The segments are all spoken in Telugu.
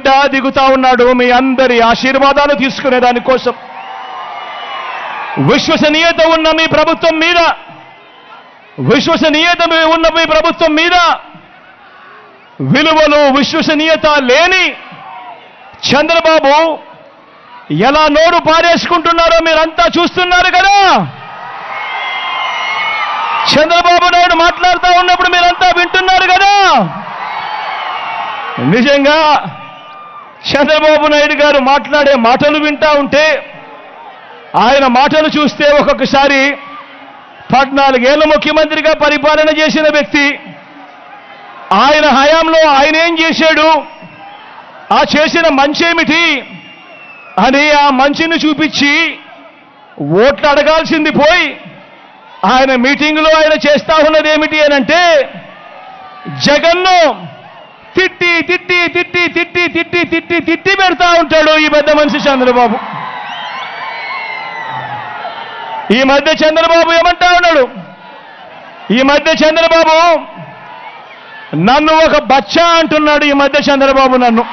బిడ్డ దిగుతా ఉన్నాడు మీ అందరి ఆశీర్వాదాలు తీసుకునే దానికోసం. విశ్వసనీయత ఉన్న మీ ప్రభుత్వం మీద, విశ్వసనీయత ఉన్న మీ ప్రభుత్వం మీద విలువలు విశ్వసనీయత లేని చంద్రబాబు ఎలా నోరు పారేసుకుంటున్నారో మీరంతా చూస్తున్నారు కదా. చంద్రబాబు నాయుడు మాట్లాడుతూ ఉన్నప్పుడు మీరంతా వింటున్నారు కదా. నిజంగా చంద్రబాబు నాయుడు గారు మాట్లాడే మాటలు వింటా ఉంటే, ఆయన మాటలు చూస్తే ఒక్కొక్కసారి 14 ఏళ్ల ముఖ్యమంత్రిగా పరిపాలన చేసిన వ్యక్తి, ఆయన హయాంలో ఆయన ఏం చేశాడు, ఆ చేసిన మంచేమిటి అని ఆ మంచిని చూపించి ఓట్లు అడగాల్సింది పోయి, ఆయన మీటింగులో ఆయన చేస్తా ఉన్నది ఏమిటి అని అంటే, జగన్ను తిట్టి తిట్టి తిట్టి తిట్టి తిట్టి తిట్టి తిట్టి పెడతా ఉంటాడు ఈ పెద్ద మనిషి చంద్రబాబు. ఈ మధ్య చంద్రబాబు ఏమంటా ఉన్నాడు, ఈ మధ్య చంద్రబాబు నన్ను ఒక బచ్చా అంటున్నాడు. ఈ మధ్య చంద్రబాబు నన్ను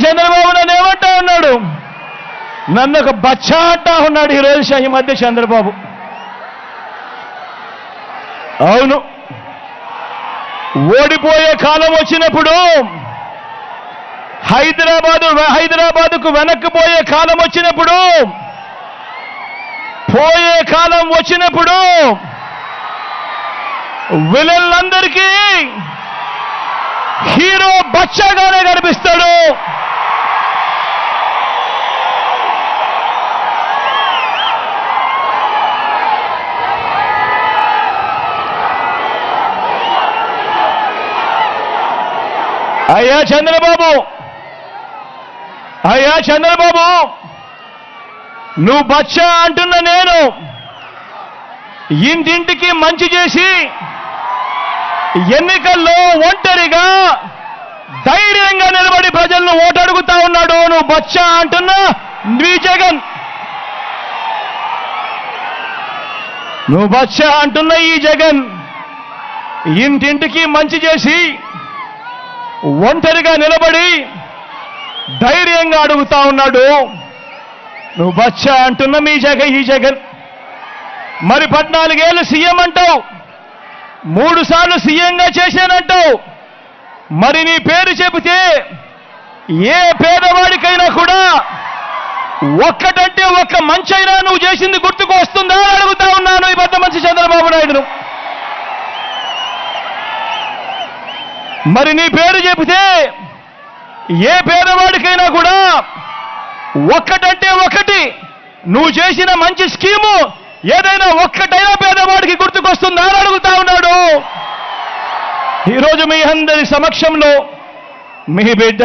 చంద్రబాబు నన్ను ఏమంటా ఉన్నాడు, నన్ను ఒక బచ్చా అంటా ఉన్నాడు ఈరోజు ఈ మధ్య చంద్రబాబు. అవును, ఓడిపోయే కాలం వచ్చినప్పుడు, హైదరాబాదుకు వెనక్కి పోయే కాలం వచ్చినప్పుడు, పోయే కాలం వచ్చినప్పుడు విలన్లందరికీ హీరో బచ్చాగానే కనిపిస్తాడు. అయ్యా చంద్రబాబు, నువ్వు బచ్చా అంటున్న నేను ఇంటింటికి మంచి చేసి ఎన్నికల్లో ఒంటరిగా ధైర్యంగా నిలబడి ప్రజలను ఓటు అడుగుతా ఉన్నాడు. నువ్వు బచ్చా అంటున్న నీ జగన్, నువ్వు బచ్చా అంటున్న ఈ జగన్ ఇంటింటికి మంచి చేసి ఒంటరిగా నిలబడి ధైర్యంగా అడుగుతా ఉన్నాడు. నువ్వు బచ్చా అంటున్న ఈ జగన్ మరి 14 ఏళ్ళు సీఎం అంటావు, 3 సార్లు సీఎంగా చేశానంటావు. మరి నీ పేరు చెబితే ఏ పేదవాడికైనా కూడా ఒక్కటంటే ఒక్క మంచైనా నువ్వు చేసింది గుర్తుకు వస్తుందా అని అడుగుతా ఉన్నాను ఈ పెద్ద మనిషి చంద్రబాబు నాయుడును. మరి నీ పేరు చెబితే ఏ పేదవాడికైనా కూడా ఒక్కటంటే ఒక్కటి నువ్వు చేసిన మంచి స్కీము ఏదైనా ఒక్కటైనా పేదవాడికి గుర్తుకొస్తుందా అని అడుగుతా ఉన్నాడు. ఈరోజు మీ అందరి సమక్షంలో మీ బిడ్డ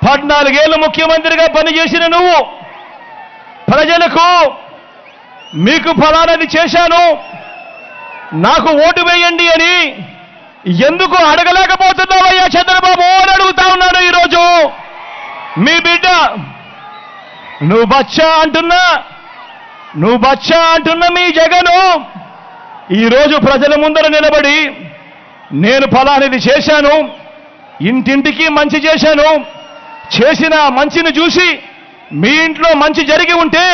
14 ఏళ్ళు ముఖ్యమంత్రిగా పనిచేసిన నువ్వు ప్రజలకు మీకు ఫలానది చేశాను, నాకు ఓటు వేయండి అని ఎందుకు అడగలేకపోతున్నావయ్యా చంద్రబాబు అని అడుగుతా ఉన్నాడు ఈరోజు మీ బిడ్డ. నువ్వు బచ్చా అంటున్న మీ జగను ఈరోజు ప్రజల ముందర నిలబడి నేను ఫలానిది చేశాను, ఇంటింటికి మంచి చేశాను, చేసిన మంచిని చూసి మీ ఇంట్లో మంచి జరిగి ఉంటే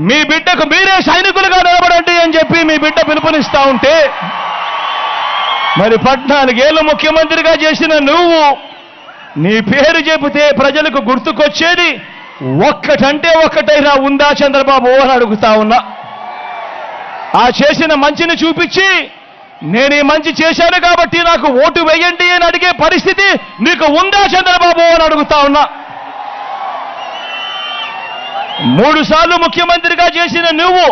మీ బిడ్డకు మీరే సైనికులుగా నిలబడండి అని చెప్పి మీ బిడ్డ పిలుపునిస్తా ఉంటే, మరి 14 ఏళ్ళు ముఖ్యమంత్రిగా చేసిన నువ్వు నీ పేరు చెబితే ప్రజలకు గుర్తుకొచ్చేది ఒక్కటంటే ఒక్కటైనా ఉందా చంద్రబాబు అని అడుగుతా ఉన్నా. ఆ చేసిన మంచిని చూపించి నేను ఈ మంచి చేశాను కాబట్టి నాకు ఓటు వేయండి అని అడిగే పరిస్థితి నీకు ఉందా చంద్రబాబు అని అడుగుతా ఉన్నా. 3 సార్లు ముఖ్యమంత్రిగా చేసిన నువ్వు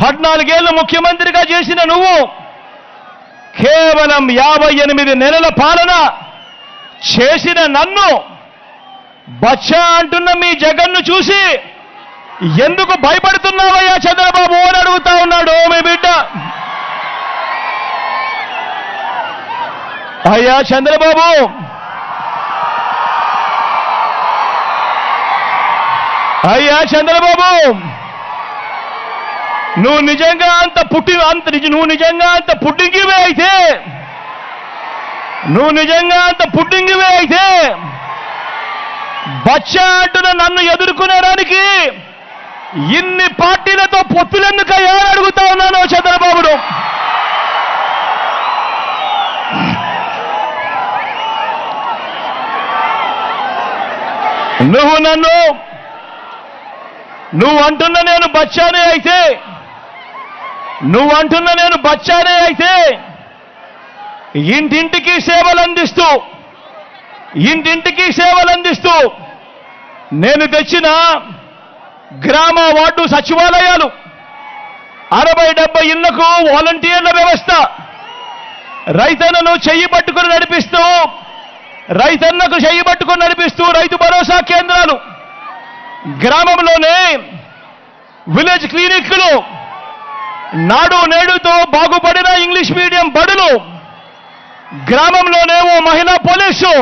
14 ఏళ్ళు ముఖ్యమంత్రిగా చేసిన నువ్వు కేవలం 58 నెలల పాలన చేసిన నన్ను బచ్చా అంటున్న మీ జగన్ను చూసి ఎందుకు భయపడుతున్నావయ్యా చంద్రబాబు అని అడుగుతా ఉన్నాడు మీ బిడ్డ. అయ్యా చంద్రబాబు, నువ్వు నిజంగా అంత పుట్టింగివే అయితే బచ్చా అంటున్న నన్ను ఎదుర్కొనేడానికి ఇన్ని పార్టీలతో పొత్తులెందుకయ్యా అడుగుతా ఉన్నాను చంద్రబాబును. నువ్వు అంటున్న నేను బచ్చానే అయితే ఇంటింటికి సేవలందిస్తూ నేను తెచ్చిన గ్రామ వార్డు సచివాలయాలు 60-70 ఇళ్లకు వాలంటీర్ల వ్యవస్థ, రైతన్నకు చెయ్యి పట్టుకుని నడిపిస్తూ రైతు భరోసా కేంద్రాలు, గ్రామంలోనే విలేజ్ క్లినిక్లు, నాడు నేడుతో బాగుపడిన ఇంగ్లీష్ మీడియం బడులు, గ్రామంలోనే ఓ మహిళా పోలీసు,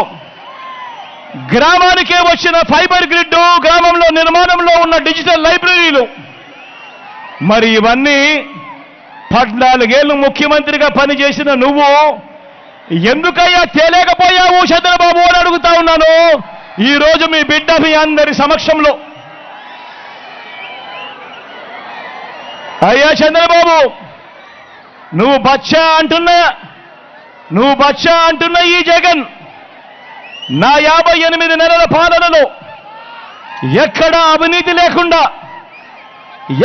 గ్రామానికే వచ్చిన ఫైబర్ గ్రిడ్, గ్రామంలో నిర్మాణంలో ఉన్న డిజిటల్ లైబ్రరీలు. మరి ఇవన్నీ 14 ఏళ్ళు ముఖ్యమంత్రిగా పనిచేసిన నువ్వు ఎందుకయ్యా తేలేకపోయావు చంద్రబాబు అని అడుగుతా ఉన్నాను. ఈరోజు మీ బిడ్డ మీ అందరి సమక్షంలో, అయ్యా చంద్రబాబు, నువ్వు బచ్చా అంటున్న ఈ జగన్ నా 58 నెలల పాలనలో ఎక్కడా అవినీతి లేకుండా,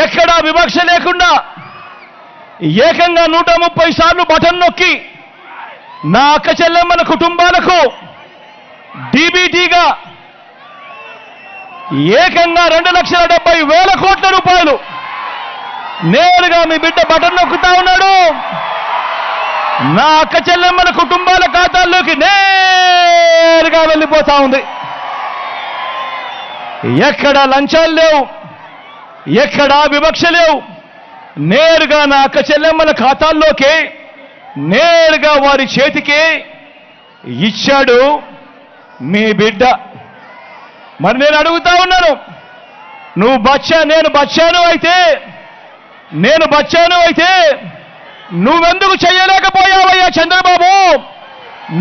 ఎక్కడా వివక్ష లేకుండా, ఏకంగా 130 సార్లు బటన్ నొక్కి నా అక్క చెల్లెమ్మల కుటుంబాలకు డీబీటీగా ఏకంగా 2,70,000 కోట్ల రూపాయలు నేరుగా మీ బిడ్డ బటన్ నొక్కుతా ఉన్నాడు. నా అక్క చెల్లెమ్మల కుటుంబాల ఖాతాల్లోకి నేరుగా వెళ్ళిపోతా ఉంది. ఎక్కడా లంచాలు లేవు, ఎక్కడా వివక్ష లేవు. నేరుగా నా అక్క చెల్లెమ్మల ఖాతాల్లోకి నేరుగా వారి చేతికి ఇచ్చాడు మీ బిడ్డ. మరి నేను అడుగుతా ఉన్నాను, నువ్వు నేను బచ్చాను అయితే నువ్వెందుకు చేయలేకపోయావయ్యా చంద్రబాబు?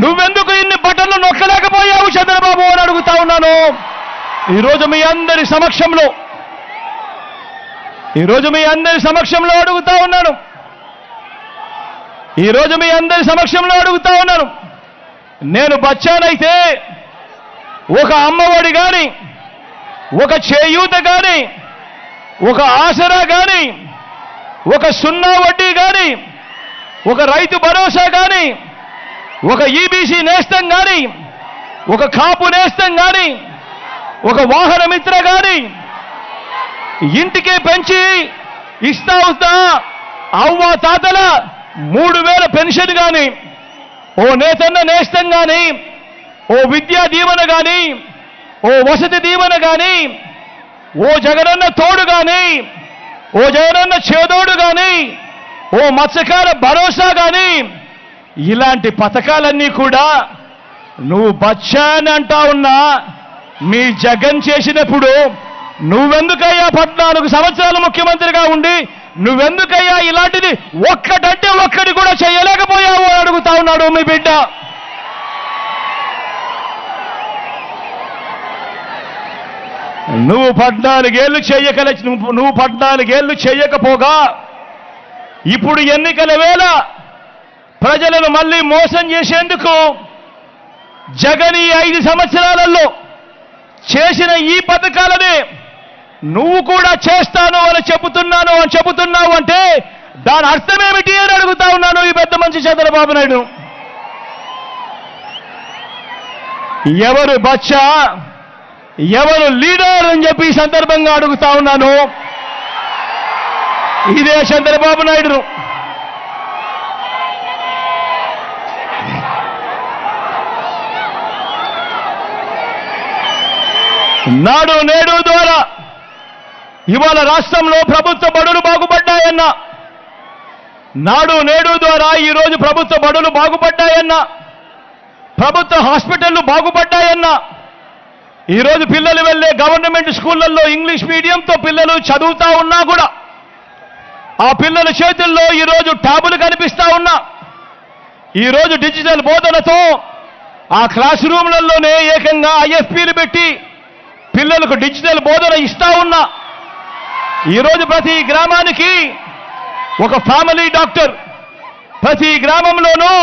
నువ్వెందుకు ఇన్ని బటన్లు నొక్కలేకపోయావు చంద్రబాబు అని అడుగుతా ఉన్నాను. ఈరోజు మీ అందరి సమక్షంలో అడుగుతా ఉన్నాను. నేను బచ్చానైతే ఒక అమ్మఒడి గాని, ఒక చేయూత గాని, ఒక ఆసరా గాని, ఒక 0 వడ్డీ గాని, ఒక రైతు భరోసా గాని, ఒక ఈబీసీ నేస్తం గాని, ఒక కాపు నేస్తం గాని, ఒక వాహన మిత్ర గాని, ఇంటికే పెంచి ఇస్తా అవ్వ తాతల 3,000 పెన్షన్ గాని, ఓ నేతన్న నేస్తం గాని, ఓ విద్యా దీవెన గాని, ఓ వసతి దీవెన గాని, ఓ జగనన్న తోడు గాని, ఓ జగనన్న చేదోడు గాని, ఓ మత్స్యకార భరోసా గాని, ఇలాంటి పథకాలన్నీ కూడా నువ్వు బచ్చా అని అంటా ఉన్నా మీ జగన్ చేసినప్పుడు నువ్వెందుకయ్యా 14 సంవత్సరాలు ముఖ్యమంత్రిగా ఉండి నువ్వెందుకయ్యా ఇలాంటిది ఒక్కటంటే ఒక్కటి కూడా చేయలేకపోయావు అని అడుగుతా ఉన్నాడు మీ బిడ్డ. నువ్వు 14 ఏళ్ళు చేయకపోగా ఇప్పుడు ఎన్నికల వేళ ప్రజలను మళ్ళీ మోసం చేసేందుకు జగన్ ఈ 5 సంవత్సరాలలో చేసిన ఈ పథకాలని నువ్వు కూడా చేస్తాను అని చెబుతున్నావు అంటే దాని అర్థమేమిటి అని అడుగుతా ఉన్నాను ఈ పెద్ద మనిషి చంద్రబాబు నాయుడు. ఎవరు బచ్చా, ఎవరు లీడర్ అని చెప్పి ఈ సందర్భంగా అడుగుతా ఉన్నాను. ఇదే చంద్రబాబు నాయుడు. నాడు నేడు ద్వారా ఇవాళ రాష్ట్రంలో ప్రభుత్వ బడులు బాగుపడ్డాయన్న, నాడు నేడు ద్వారా ఈరోజు ప్రభుత్వ బడులు బాగుపడ్డాయన్న, ప్రభుత్వ హాస్పిటళ్లు బాగుపడ్డాయన్న, ఈరోజు పిల్లలు వెళ్ళే గవర్నమెంట్ స్కూళ్లలో ఇంగ్లీష్ మీడియంతో పిల్లలు చదువుతా ఉన్నా కూడా ఆ పిల్లల చేతుల్లో ఈరోజు ట్యాబులు కనిపిస్తా ఉన్నా. ఈరోజు డిజిటల్ బోధనతో ఆ క్లాస్ రూమ్లలోనే ఏకంగా ఐఎఫ్పీలు పెట్టి పిల్లలకు డిజిటల్ బోధన ఇస్తా ఉన్నా. ఈరోజు ప్రతి గ్రామానికి ఒక ఫ్యామిలీ డాక్టర్, ప్రతి గ్రామంలోనూ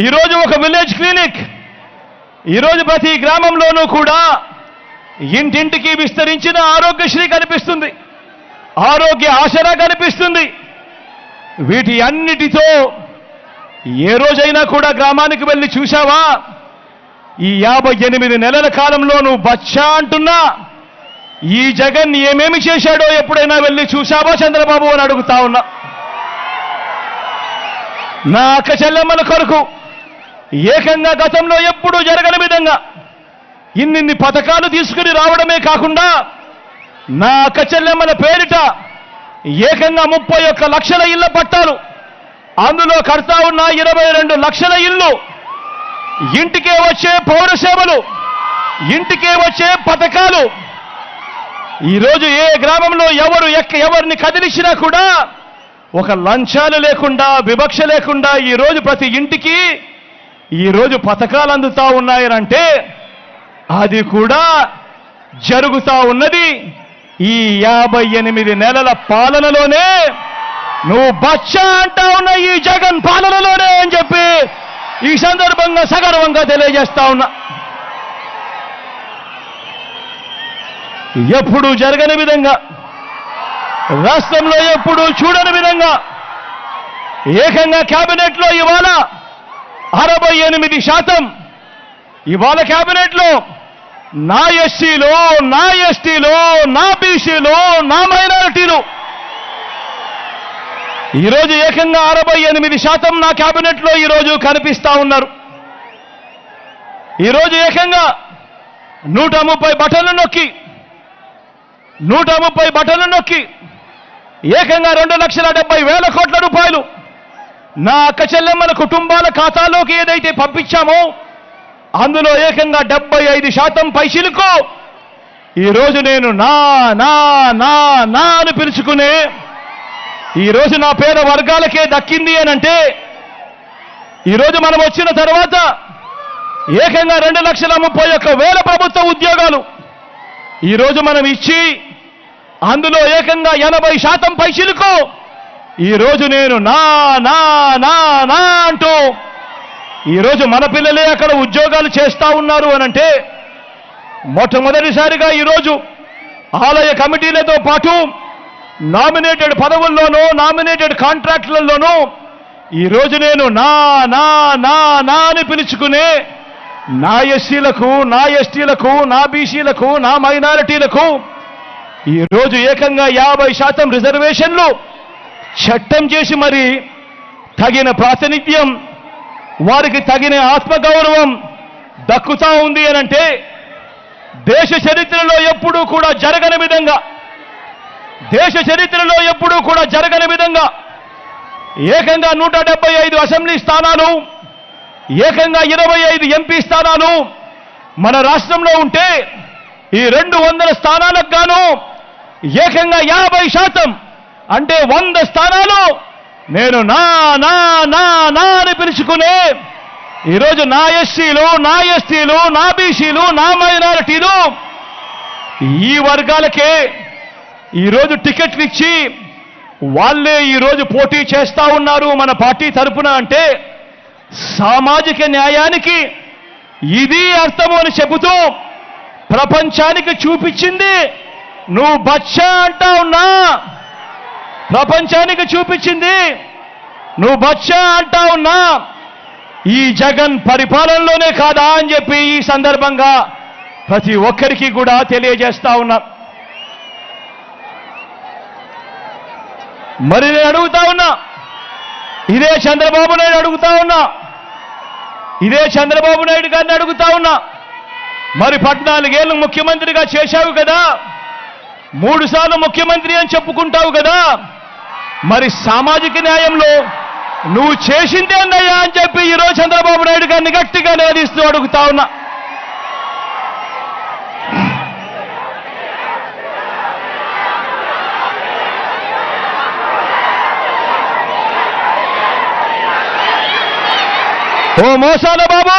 ఈరోజు ఒక విలేజ్ క్లినిక్, ఈరోజు ప్రతి గ్రామంలోనూ కూడా ఇంటింటికి విస్తరించిన ఆరోగ్యశ్రీ కనిపిస్తుంది, ఆరోగ్య ఆసరా కనిపిస్తుంది. వీటి అన్నిటితో ఏ రోజైనా కూడా గ్రామానికి వెళ్ళి చూశావా? ఈ 58 నెలల కాలంలో నువ్వు బచ్చా అంటున్నా ఈ జగన్ ఏమేమి చేశాడో ఎప్పుడైనా వెళ్ళి చూశావా చంద్రబాబు అని అడుగుతా ఉన్నా. నా అక్క చెల్లెమ్మల కొరకు ఏకంగా గతంలో ఎప్పుడూ జరగని విధంగా ఇన్ని పథకాలు తీసుకుని రావడమే కాకుండా నా అక్క చెల్లెమ్మల పేరిట ఏకంగా 31 లక్షల ఇళ్ల పట్టాలు, అందులో కడతా ఉన్న 22 లక్షల ఇళ్ళు, ఇంటికే వచ్చే పౌర సేవలు, ఇంటికే వచ్చే పథకాలు. ఈరోజు ఏ గ్రామంలో ఎవరిని కదిలించినా కూడా ఒక లంచాలు లేకుండా, వివక్ష లేకుండా ఈరోజు ప్రతి ఇంటికి ఈరోజు పథకాలు అందుతా ఉన్నాయనంటే అది కూడా జరుగుతా ఉన్నది ఈ 58 నెలల పాలనలోనే. నువ్వు బచ్చా అంటా ఉన్న ఈ జగన్ పాలనలోనే అని చెప్పి ఈ సందర్భంగా సగర్వంగా తెలియజేస్తా ఉన్నా. ఎప్పుడు జరగని విధంగా, రాష్ట్రంలో ఎప్పుడు చూడని విధంగా ఏకంగా కేబినెట్లో ఇవాళ 68%, ఇవాళ కేబినెట్లో నా ఎస్సీలు, నా ఎస్టీలు, నా బీసీలు, నా మైనారిటీలు ఈరోజు ఏకంగా 68% నా కేబినెట్లో ఈరోజు కనిపిస్తా ఉన్నారు. ఈరోజు ఏకంగా 130 బటన్లు నొక్కి ఏకంగా 2,70,000 కోట్ల రూపాయలు నా అక్క చెల్లెమ్మల కుటుంబాల ఖాతాలోకి ఏదైతే పంపించామో అందులో ఏకంగా 75% పైసలకు ఈరోజు నేను నా నా నా నా అని పిలుచుకునే ఈరోజు నా పేద వర్గాలకే దక్కింది అనంటే, ఈరోజు మనం వచ్చిన తర్వాత ఏకంగా 2,31,000 ప్రభుత్వ ఉద్యోగాలు ఈరోజు మనం ఇచ్చి అందులో ఏకంగా 80% పైసలకు ఈరోజు నేను నా నా నా నా అంటూ ఈరోజు మన పిల్లలే అక్కడ ఉద్యోగాలు చేస్తా ఉన్నారు అనంటే, మొట్టమొదటిసారిగా ఈరోజు ఆలయ కమిటీలతో పాటు నామినేటెడ్ పదవుల్లోనూ, నామినేటెడ్ కాంట్రాక్టులలోనూ ఈరోజు నేను నా నా నా నా అని పిలుచుకునే నా ఎస్సీలకు, నా ఎస్టీలకు, నా బీసీలకు, నా మైనారిటీలకు ఈరోజు ఏకంగా 50% రిజర్వేషన్లు చట్టం చేసి మరి తగిన ప్రాతినిధ్యం, వారికి తగిన ఆత్మగౌరవం దక్కుతా ఉంది అనంటే, దేశ చరిత్రలో ఎప్పుడూ కూడా జరగని విధంగా, దేశ చరిత్రలో ఎప్పుడూ కూడా జరగని విధంగా ఏకంగా 175 అసెంబ్లీ స్థానాలు, ఏకంగా 25 ఎంపీ స్థానాలు మన రాష్ట్రంలో ఉంటే ఈ 200 స్థానాలకు గాను ఏకంగా 50% అంటే 100 స్థానాలు నేను నా నా నా నా అని పిలుచుకునే ఈరోజు నా ఎస్సీలు, నా ఎస్టీలు, నా బీసీలు, నా మైనారిటీలు ఈ వర్గాలకే ఈరోజు టికెట్లు ఇచ్చి వాళ్ళే ఈరోజు పోటీ చేస్తా ఉన్నారు మన పార్టీ తరపున అంటే, సామాజిక న్యాయానికి ఇది అర్థము అని చెబుతూ ప్రపంచానికి చూపించింది నువ్వు బచ్చా అంటా ఉన్నా. ప్రపంచానికి చూపించింది నువ్వు బచ్చా అంటా ఉన్నా ఈ జగన్ పరిపాలనలోనే కాదా అని చెప్పి ఈ సందర్భంగా ప్రతి ఒక్కరికి కూడా తెలియజేస్తా ఉన్నా. మరి నేను అడుగుతా ఉన్నా, ఇదే చంద్రబాబు నాయుడు అడుగుతా ఉన్నా, ఇదే చంద్రబాబు నాయుడు గారిని అడుగుతా ఉన్నా, మరి 14 ఏళ్ళు ముఖ్యమంత్రిగా చేశావు కదా, 3 సార్లు ముఖ్యమంత్రి అని చెప్పుకుంటావు కదా, మరి సామాజిక న్యాయంలో నువ్వు చేసిందే అన్నయ్యా అని చెప్పి ఈరోజు చంద్రబాబు నాయుడు గారిని గట్టిగా నిలదీస్తూ అడుగుతా ఉన్నా. ఓ మోసాల బాబు